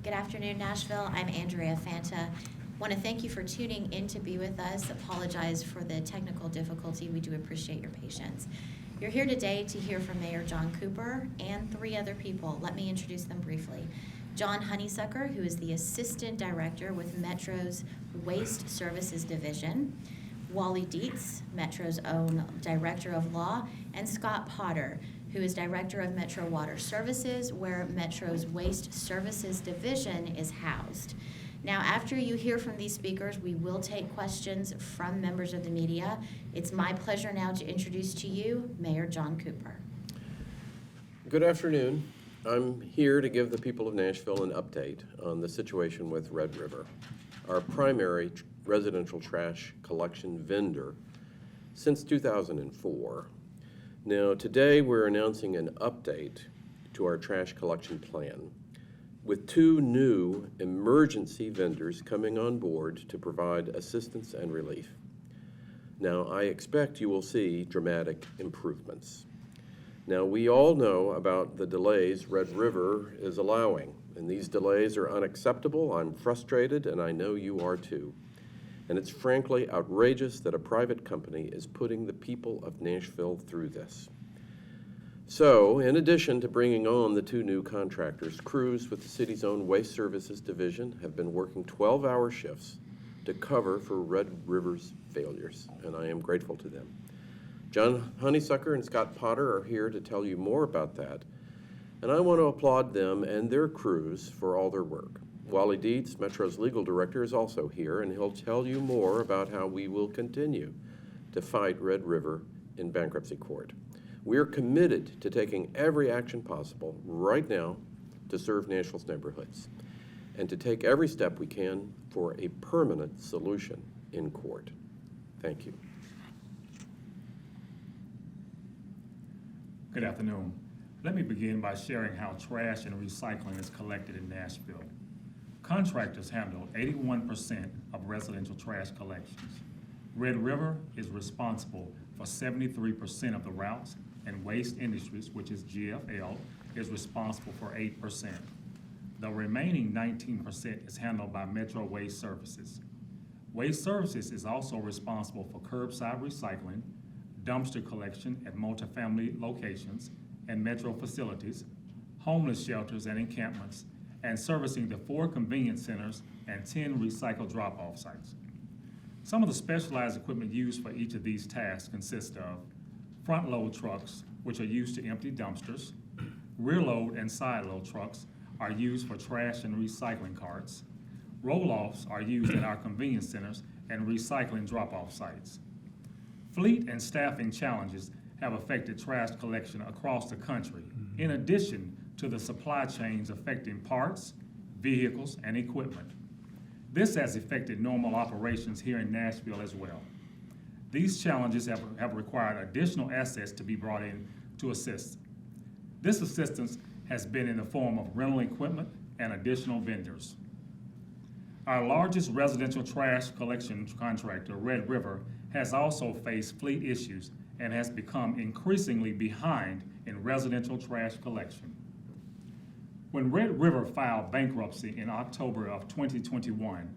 Good afternoon, Nashville. I'm Andrea Fanta. Want to thank you for tuning in to be with us. Apologize for the technical difficulty. We do appreciate your patience. You're here today to hear from Mayor John Cooper and 3 other people. Let me introduce them briefly. John Honeysucker, who is the Assistant Director with Metro's Waste Services Division. Wally Dietz, Metro's own Director of Law, and Scott Potter, who is Director of Metro Water Services, where Metro's Waste Services Division is housed. Now, after you hear from these speakers, we will take questions from members of the media. It's my pleasure now to introduce to you Mayor John Cooper. Good afternoon. I'm here to give the people of Nashville an update on the situation with Red River, our primary residential trash collection vendor since 2004. Now, today we're announcing an update to our trash collection plan with 2 new emergency vendors coming on board to provide assistance and relief. Now, I expect you will see dramatic improvements. Now, we all know about the delays Red River is allowing, and these delays are unacceptable. I'm frustrated, and I know you are too. And it's frankly outrageous that a private company is putting the people of Nashville through this. So, in addition to bringing on the 2 new contractors, crews with the city's own Waste Services Division have been working 12-hour shifts to cover for Red River's failures, and I am grateful to them. John Honeysucker and Scott Potter are here to tell you more about that, and I want to applaud them and their crews for all their work. Wally Dietz, Metro's legal director, is also here, and he'll tell you more about how we will continue to fight Red River in bankruptcy court. We're committed to taking every action possible right now to serve Nashville's neighborhoods and to take every step we can for a permanent solution in court. Thank you. Good afternoon. Let me begin by sharing how trash and recycling is collected in Nashville. Contractors handle 81% of residential trash collections. Red River is responsible for 73% of the routes, and Waste Industries, which is GFL, is responsible for 8%. The remaining 19% is handled by Metro Waste Services. Waste Services is also responsible for curbside recycling, dumpster collection at multifamily locations and Metro facilities, homeless shelters and encampments, and servicing the 4 convenience centers and 10 recycle drop-off sites. Some of the specialized equipment used for each of these tasks consist of front-load trucks, which are used to empty dumpsters. Rear-load and side-load trucks are used for trash and recycling carts. Roll-offs are used at our convenience centers and recycling drop-off sites. Fleet and staffing challenges have affected trash collection across the country, in addition to the supply chains affecting parts, vehicles, and equipment. This has affected normal operations here in Nashville as well. These challenges have required additional assets to be brought in to assist. This assistance has been in the form of rental equipment and additional vendors. Our largest residential trash collection contractor, Red River, has also faced fleet issues and has become increasingly behind in residential trash collection. When Red River filed bankruptcy in October of 2021,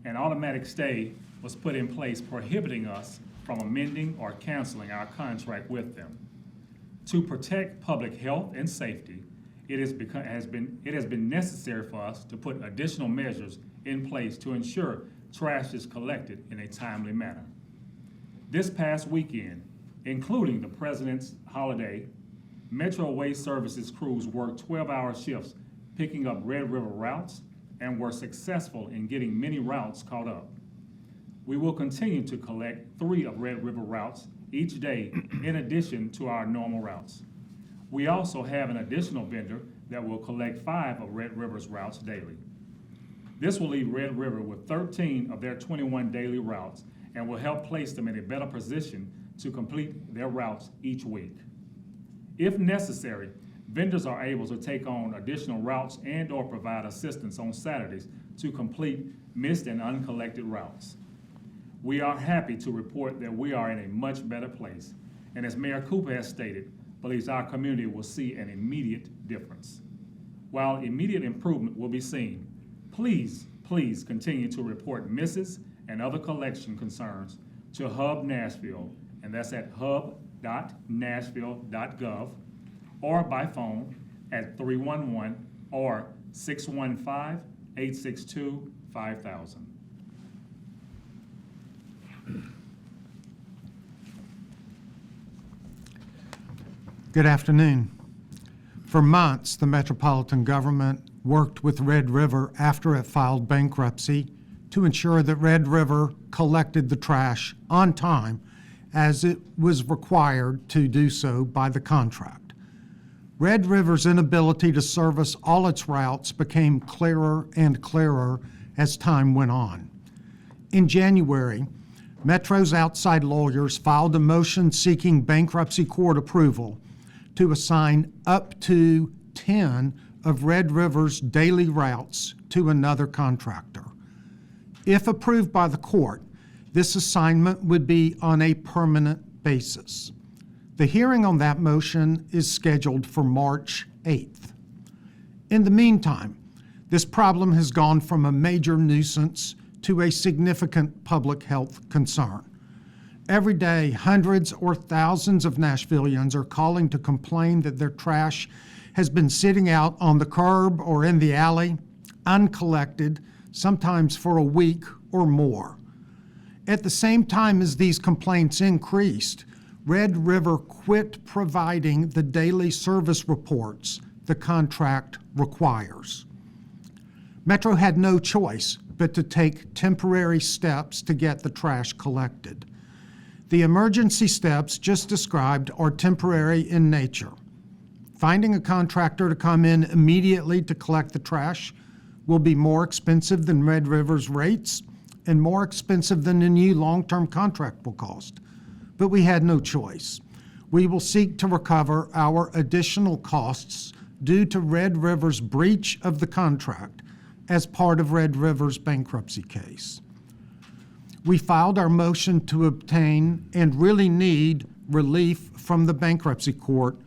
an automatic stay was put in place prohibiting us from amending or canceling our contract with them. To protect public health and safety, it has been necessary for us to put additional measures in place to ensure trash is collected in a timely manner. This past weekend, including the President's holiday, Metro Waste Services crews worked 12-hour shifts picking up Red River routes and were successful in getting many routes caught up. We will continue to collect 3 of Red River routes each day in addition to our normal routes. We also have an additional vendor that will collect 5 of Red River's routes daily. This will leave Red River with 13 of their 21 daily routes and will help place them in a better position to complete their routes each week. If necessary, vendors are able to take on additional routes and/or provide assistance on Saturdays to complete missed and uncollected routes. We are happy to report that we are in a much better place, and as Mayor Cooper has stated, believes our community will see an immediate difference. While immediate improvement will be seen, please continue to report misses and other collection concerns to Hub Nashville, and that's at hub.nashville.gov, or by phone at 311 or 615-862-5000. Good afternoon. For months, the Metropolitan government worked with Red River after it filed bankruptcy to ensure that Red River collected the trash on time as it was required to do so by the contract. Red River's inability to service all its routes became clearer and clearer as time went on. In January, Metro's outside lawyers filed a motion seeking bankruptcy court approval to assign up to 10 of Red River's daily routes to another contractor. If approved by the court, this assignment would be on a permanent basis. The hearing on that motion is scheduled for March 8th. In the meantime, this problem has gone from a major nuisance to a significant public health concern. Every day, hundreds or thousands of Nashvillians are calling to complain that their trash has been sitting out on the curb or in the alley, uncollected, sometimes for a week or more. At the same time as these complaints increased, Red River quit providing the daily service reports the contract requires. Metro had no choice but to take temporary steps to get the trash collected. The emergency steps just described are temporary in nature. Finding a contractor to come in immediately to collect the trash will be more expensive than Red River's rates and more expensive than the new long-term contract will cost. But we had no choice. We will seek to recover our additional costs due to Red River's breach of the contract as part of Red River's bankruptcy case. We filed our motion to obtain and really need relief from the bankruptcy court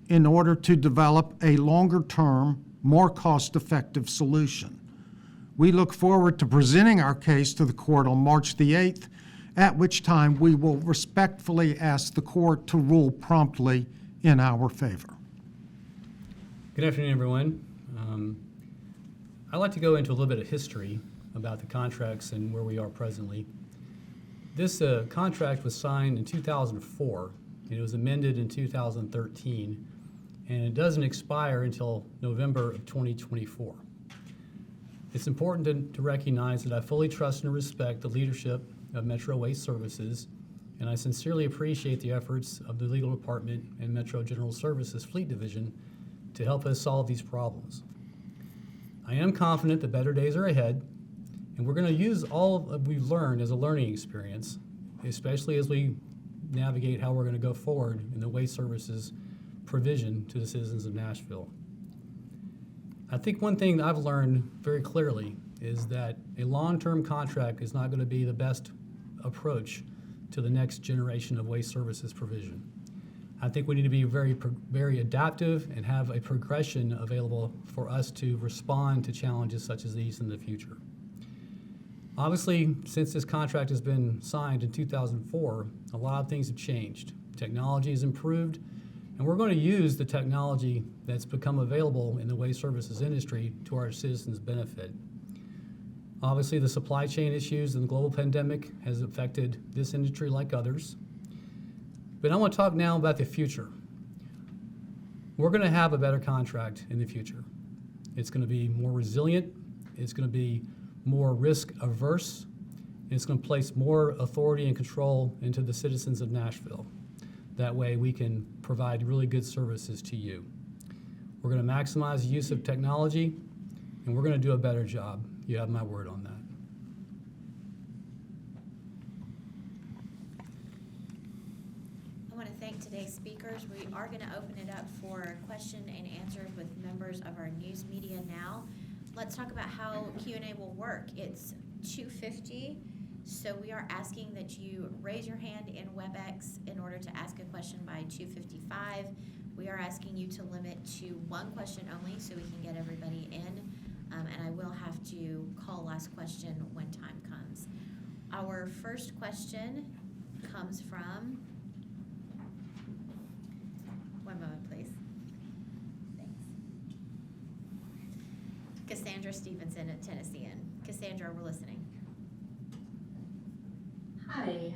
in order to develop a longer-term, more cost-effective solution. We look forward to presenting our case to the court on March the 8th, at which time we will respectfully ask the court to rule promptly in our favor. Good afternoon, everyone. I'd like to go into a little bit of history about the contracts and where we are presently. This contract was signed in 2004, and it was amended in 2013, and it doesn't expire until November of 2024. It's important to recognize that I fully trust and respect the leadership of Metro Waste Services, and I sincerely appreciate the efforts of the legal department and Metro General Services Fleet Division to help us solve these problems. I am confident that better days are ahead, and we're going to use all that we've learned as a learning experience, especially as we navigate how we're going to go forward in the waste services provision to the citizens of Nashville. I think one thing that I've learned very clearly is that a long-term contract is not going to be the best approach to the next generation of waste services provision. I think we need to be very adaptive and have a progression available for us to respond to challenges such as these in the future. Obviously, since this contract has been signed in 2004, a lot of things have changed. Technology has improved, and we're going to use the technology that's become available in the waste services industry to our citizens' benefit. Obviously, the supply chain issues and the global pandemic has affected this industry like others. But I want to talk now about the future. We're going to have a better contract in the future. It's going to be more resilient. It's going to be more risk averse. And it's going to place more authority and control into the citizens of Nashville. That way we can provide really good services to you. We're going to maximize the use of technology, and we're going to do a better job. You have my word on that. I want to thank today's speakers. We are going to open it up for question and answers with members of our news media now. Let's talk about how Q&A will work. It's 2:50, so we are asking that you raise your hand in WebEx in order to ask a question by 2:55. We are asking you to limit to one question only so we can get everybody in, and I will have to call last question when time comes. Our first question comes from, one moment please. Thanks. Cassandra Stevenson at Tennessean. Cassandra, we're listening. Hi,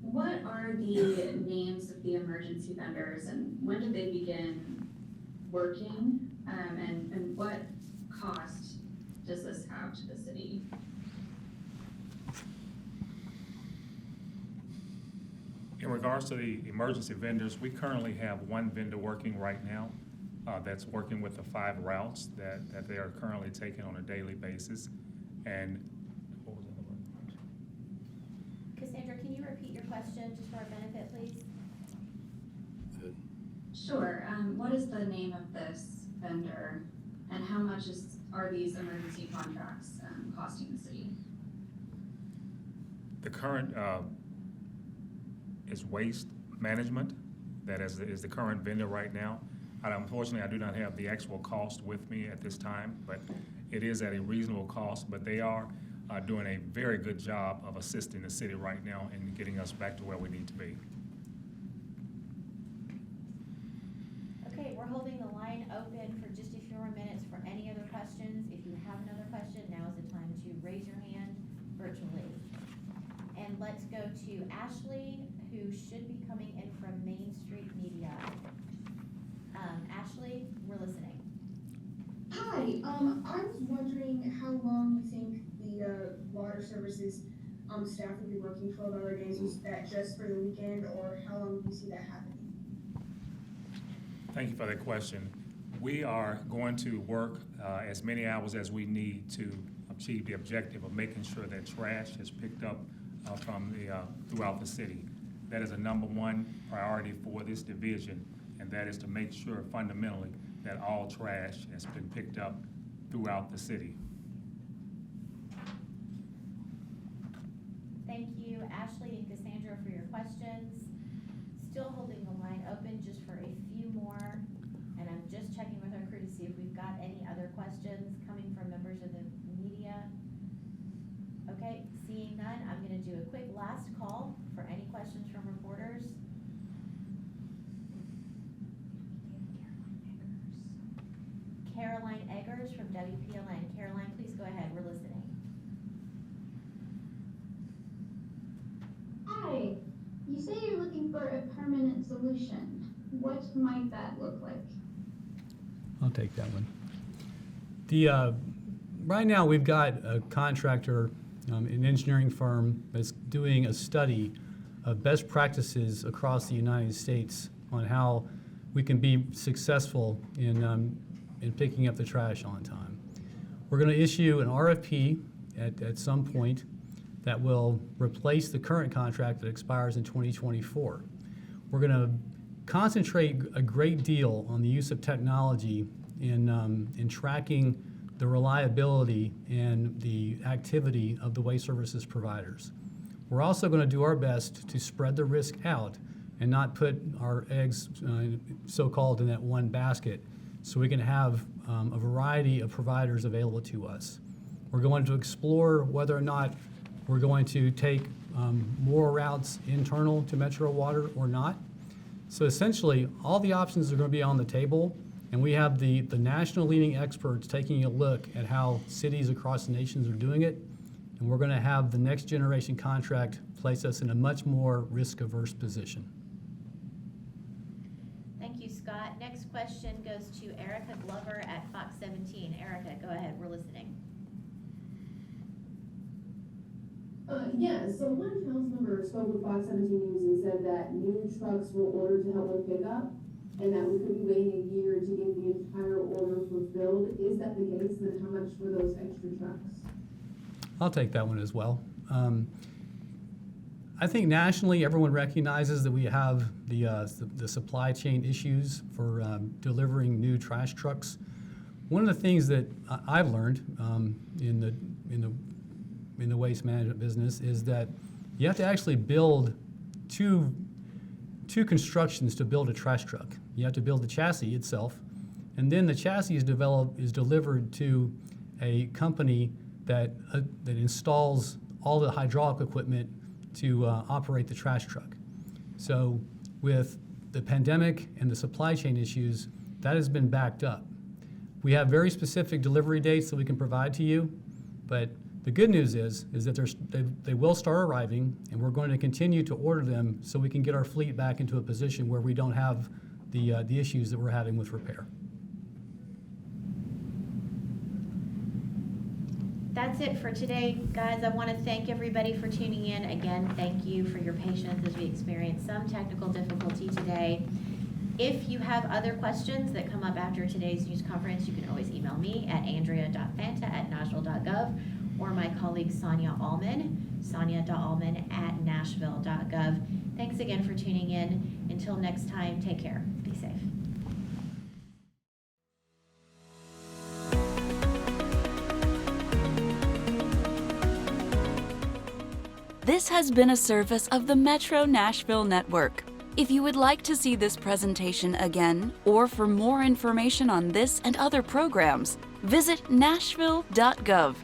what are the names of the emergency vendors and when did they begin working? And what cost does this have to the city? In regards to the emergency vendors, we currently have one vendor working right now that's working with the 5 routes that they are currently taking on a daily basis. And what was the other one? Cassandra, can you repeat your question just for our benefit, please? Sure, what is the name of this vendor and how much are these emergency contracts costing the city? The current is Waste Management. That is the current vendor right now. Unfortunately, I do not have the actual cost with me at this time, but it is at a reasonable cost. But they are doing a very good job of assisting the city right now in getting us back to where we need to be. Okay, we're holding the line open for just a few more minutes for any other questions. If you have another question, now is the time to raise your hand virtually. And let's go to Ashley, who should be coming in from Main Street Media. Ashley, we're listening. Hi, I was wondering how long you think the water services staff will be working 12-hour days. Is that just for the weekend, or how long do you see that happening? Thank you for that question. We are going to work as many hours as we need to achieve the objective of making sure that trash is picked up from throughout the city. That is a #1 priority for this division, and that is to make sure fundamentally that all trash has been picked up throughout the city. Thank you, Ashley and Cassandra, for your questions. Still holding the line open just for a few more, and I'm just checking with our crew to see if we've got any other questions coming from members of the media. Okay, seeing none, I'm gonna do a quick last call for any questions from reporters. Caroline Eggers from WPLN. Caroline, please go ahead, we're listening. Hi, you say you're looking for a permanent solution. What might that look like? I'll take that one. Right now, we've got a contractor, an engineering firm that's doing a study of best practices across the United States on how we can be successful in picking up the trash on time. We're going to issue an RFP at some point that will replace the current contract that expires in 2024. We're going to concentrate a great deal on the use of technology in tracking the reliability and the activity of the waste services providers. We're also going to do our best to spread the risk out and not put our eggs, so-called, in that one basket, so we can have a variety of providers available to us. We're going to explore whether or not we're going to take more routes internal to Metro Water or not. So essentially, all the options are going to be on the table, and we have the national leading experts taking a look at how cities across the nations are doing it, and we're going to have the next generation contract place us in a much more risk-averse position. Thank you, Scott. Next question goes to Erica Glover at Fox 17. Erica, go ahead, we're listening. Yeah, so one council member spoke with Fox 17 News and said that new trucks were ordered to help with pickup, and that we could be waiting a year to get the entire order fulfilled. Is that the case? Then how much were those extra trucks? I'll take that one as well. I think nationally, everyone recognizes that we have the supply chain issues for delivering new trash trucks. One of the things that I've learned in the waste management business is that you have to actually build two two constructions to build a trash truck. You have to build the chassis itself, and then the chassis is delivered to a company that installs all the hydraulic equipment to operate the trash truck. So with the pandemic and the supply chain issues, that has been backed up. We have very specific delivery dates that we can provide to you, but the good news is that they will start arriving, and we're going to continue to order them so we can get our fleet back into a position where we don't have the issues that we're having with repair. That's it for today, guys. I want to thank everybody for tuning in. Again, thank you for your patience as we experience some technical difficulty today. If you have other questions that come up after today's news conference, you can always email me at andrea.fanta@nashville.gov or my colleague Sonia sonia.allman@nashville.gov. Thanks again for tuning in. Until next time, take care. Be safe. This has been a service of the Metro Nashville Network. If you would like to see this presentation again, or for more information on this and other programs, visit nashville.gov.